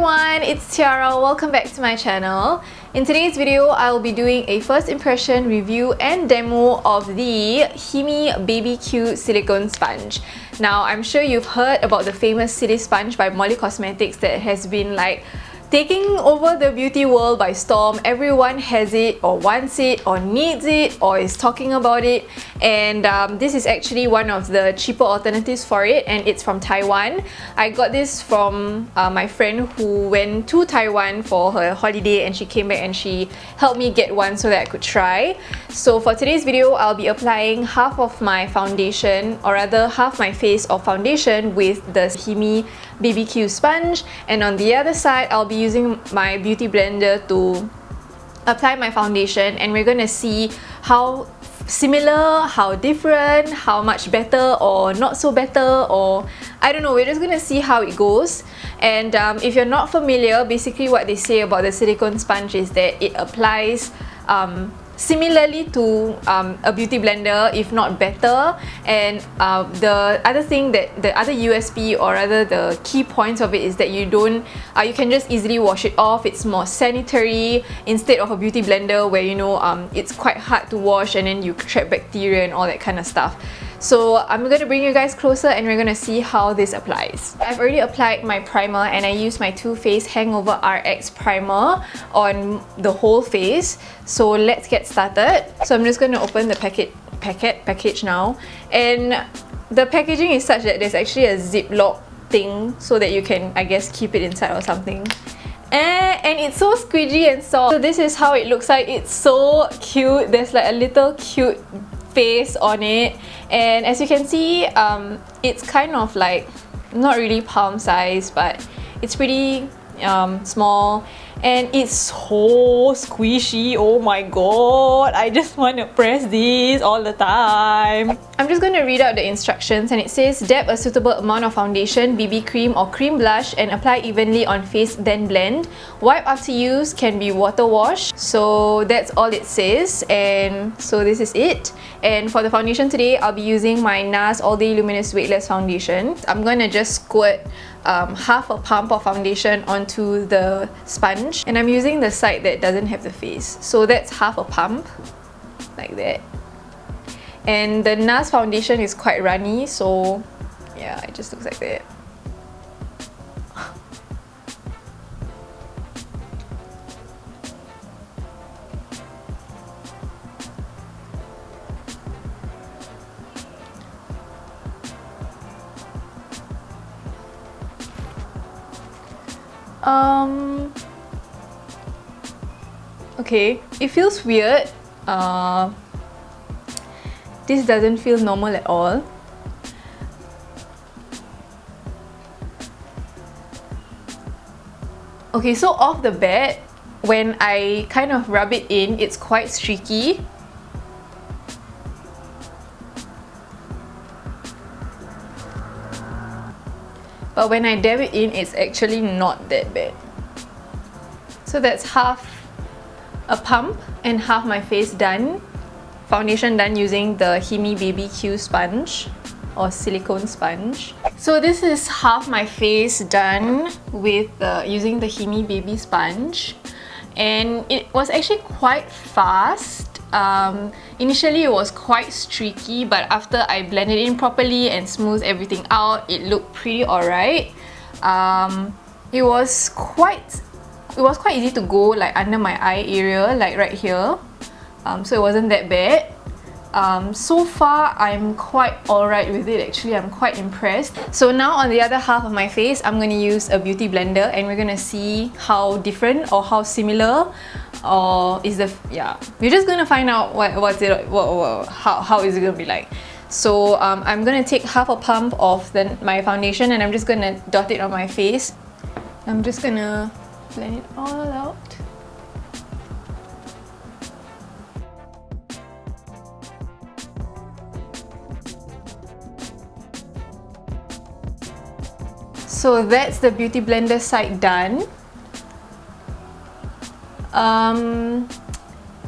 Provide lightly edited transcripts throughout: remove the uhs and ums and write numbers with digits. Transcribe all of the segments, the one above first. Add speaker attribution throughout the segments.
Speaker 1: everyone, it's Tiara. Welcome back to my channel. In today's video, I'll be doing a first impression review and demo of the Himi BBQ Silicone Sponge. Now, I'm sure you've heard about the famous City Sponge by Molly Cosmetics that has been like taking over the beauty world by storm. Everyone has it or wants it or needs it or is talking about it, and this is actually one of the cheaper alternatives for it, and it's from Taiwan. I got this from my friend who went to Taiwan for her holiday, and she came back and she helped me get one so that I could try. So for today's video, I'll be applying half of my foundation, or rather half my face of foundation with the Himi BBQ sponge, and on the other side I'll be using my beauty blender to apply my foundation, and we're gonna see how similar, how different, how much better or not so better, or I don't know, we're just gonna see how it goes. And if you're not familiar, basically what they say about the silicone sponge is that it applies similarly to a beauty blender, if not better. And the other thing, that the other USP, or rather the key points of it, is that you can just easily wash it off. It's more sanitary instead of a beauty blender where, you know, it's quite hard to wash and then you trap bacteria and all that kind of stuff. So I'm going to bring you guys closer and we're going to see how this applies. I've already applied my primer, and I used my Too Faced Hangover RX primer on the whole face. So let's get started. So I'm just going to open the package now, and the packaging is such that there's actually a ziplock thing so that you can, I guess, keep it inside or something. And it's so squidgy and soft. So this is how it looks like. It's so cute. There's like a little cute face on it, and as you can see, it's kind of like not really palm size, but it's pretty small, and it's so squishy. Oh my god, I just want to press this all the time. I'm just going to read out the instructions, and it says dab a suitable amount of foundation, BB cream or cream blush, and apply evenly on face, then blend. Wipe after use, can be water wash. So that's all it says, and so this is it. And for the foundation today, I'll be using my NARS All Day Luminous Weightless Foundation. I'm going to just squirt half a pump of foundation onto the sponge, and I'm using the side that doesn't have the face, so that's half a pump, like that. And the NARS foundation is quite runny, so yeah, it just looks like that. Okay, it feels weird. This doesn't feel normal at all. Okay, so off the bat, when I kind of rub it in, it's quite streaky. But when I dab it in, it's actually not that bad. So that's half a pump and half my face done. Foundation done using the Himi BBQ sponge or silicone sponge. So this is half my face done with using the Himi BB sponge, and it was actually quite fast. Initially it was quite streaky, but after I blended it in properly and smoothed everything out, it looked pretty alright. It was quite easy to go like under my eye area, like right here. So it wasn't that bad. So far I'm quite alright with it actually. I'm quite impressed. So now on the other half of my face, I'm going to use a beauty blender, and we're going to see how different or how similar, or is the, yeah, we're just going to find out how is it going to be like. So I'm going to take half a pump of my foundation, and I'm just going to dot it on my face. I'm just going to blend it all out. So that's the beauty blender side done.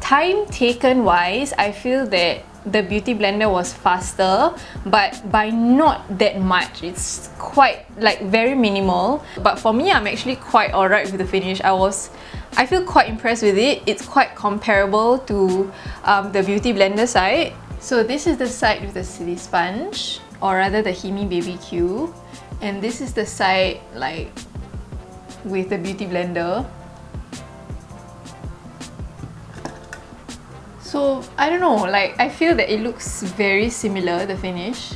Speaker 1: Time taken wise, I feel that the Beauty Blender was faster, but by not that much. It's quite like very minimal. But for me, I'm actually quite alright with the finish. I feel quite impressed with it. It's quite comparable to the Beauty Blender side. So this is the side with the Silly Sponge, or rather the Himi BBQ, and this is the side like with the Beauty Blender. So I don't know, like I feel that it looks very similar, the finish.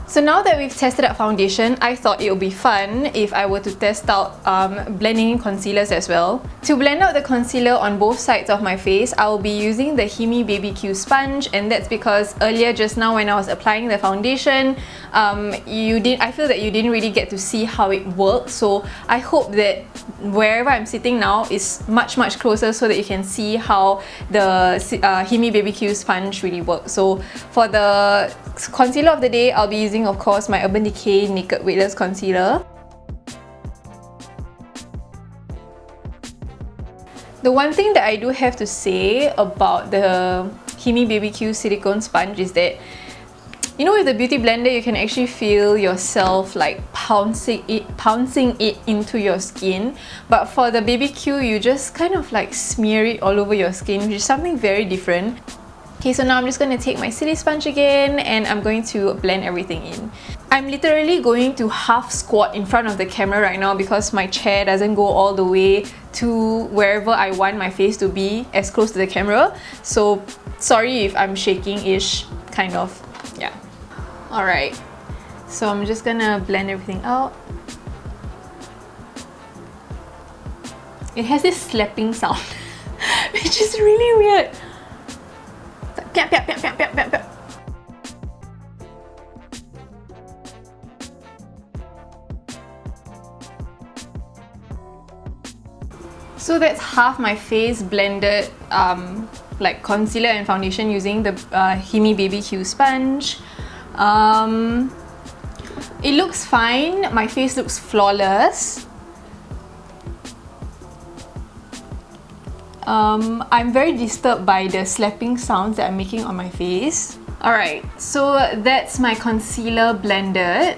Speaker 1: So now that we've tested out foundation, I thought it would be fun if I were to test out blending in concealers as well. To blend out the concealer on both sides of my face, I will be using the Himi BBQ sponge, and that's because earlier just now when I was applying the foundation, I feel that you didn't really get to see how it works. So I hope that wherever I'm sitting now is much closer so that you can see how the Himi BBQ sponge really works. So for the concealer of the day, I'll be using, of course, my Urban Decay Naked Weightless Concealer. The one thing that I do have to say about the Himi BBQ silicone sponge is that, you know, with the Beauty Blender, you can actually feel yourself like pouncing it into your skin. But for the BBQ, you just kind of like smear it all over your skin, which is something very different. Okay, so now I'm just going to take my Silly Sponge again and I'm going to blend everything in. I'm literally going to half squat in front of the camera right now because my chair doesn't go all the way to wherever I want my face to be, as close to the camera. So sorry if I'm shaking-ish, kind of. Yeah. Alright, so I'm just gonna blend everything out. It has this slapping sound, which is really weird. It's like, so that's half my face blended, like concealer and foundation using the Himi BBQ sponge. It looks fine. My face looks flawless. I'm very disturbed by the slapping sounds that I'm making on my face. Alright, so that's my concealer blended.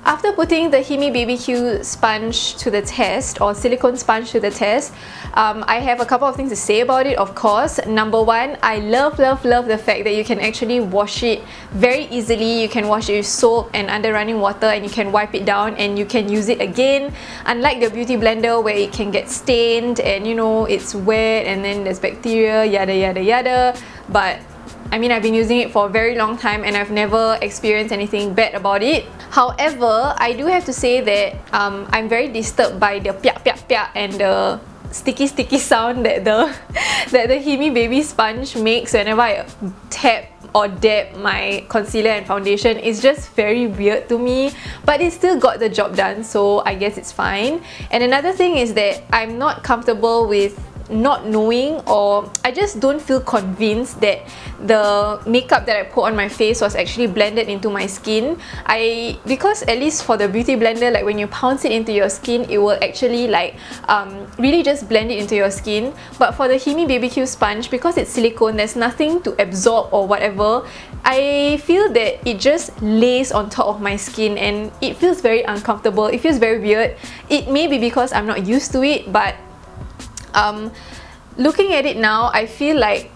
Speaker 1: After putting the Himi BBQ sponge to the test, or silicone sponge to the test, I have a couple of things to say about it, of course. Number one, I love the fact that you can actually wash it very easily. You can wash it with soap and under running water, and you can wipe it down and you can use it again. Unlike the Beauty Blender where it can get stained and, you know, it's wet and then there's bacteria, yada yada yada. But I mean, I've been using it for a very long time and I've never experienced anything bad about it. However, I do have to say that I'm very disturbed by the piak piak piak and the sticky sound that the Himi Baby sponge makes whenever I tap or dab my concealer and foundation. It's just very weird to me, but it still got the job done, so I guess it's fine. And another thing is that I'm not comfortable with not knowing, or I just don't feel convinced that the makeup that I put on my face was actually blended into my skin. Because at least for the Beauty Blender, like when you pounce it into your skin, it will actually like really just blend it into your skin. But for the Himi BBQ sponge, because it's silicone, there's nothing to absorb or whatever. I feel that it just lays on top of my skin and it feels very uncomfortable. It feels very weird. It may be because I'm not used to it, but looking at it now, I feel like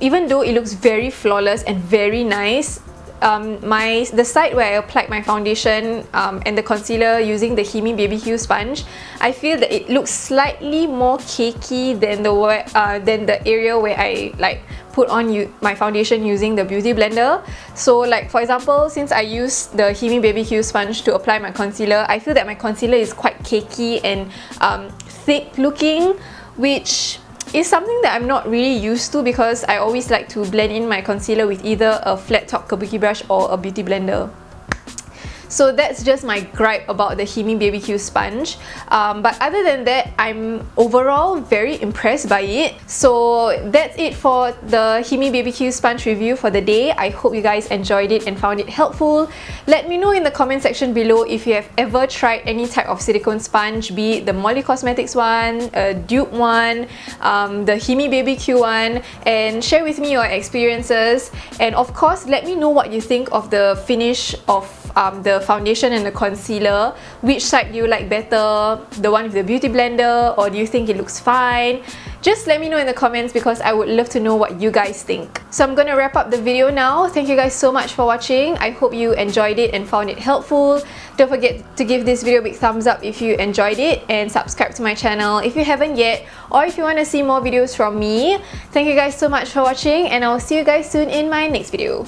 Speaker 1: even though it looks very flawless and very nice, the side where I applied my foundation and the concealer using the Himi BBQ sponge, I feel that it looks slightly more cakey than the area where I like put on my foundation using the Beauty Blender. So like for example, since I use the Himi BBQ sponge to apply my concealer, I feel that my concealer is quite cakey and thick looking, which is something that I'm not really used to because I always like to blend in my concealer with either a flat top kabuki brush or a Beauty Blender. So that's just my gripe about the Himi BBQ sponge. But other than that, I'm overall very impressed by it. So that's it for the Himi BBQ sponge review for the day. I hope you guys enjoyed it and found it helpful. Let me know in the comment section below if you have ever tried any type of silicone sponge, be it the Molly Cosmetics one, a dupe one, the Himi BBQ one, and share with me your experiences. And of course, let me know what you think of the finish of the foundation and the concealer. Which side do you like better? The one with the beauty blender, or do you think it looks fine? Just let me know in the comments because I would love to know what you guys think. So I'm gonna wrap up the video now. Thank you guys so much for watching. I hope you enjoyed it and found it helpful. Don't forget to give this video a big thumbs up if you enjoyed it, and subscribe to my channel if you haven't yet, or if you want to see more videos from me. Thank you guys so much for watching, and I'll see you guys soon in my next video.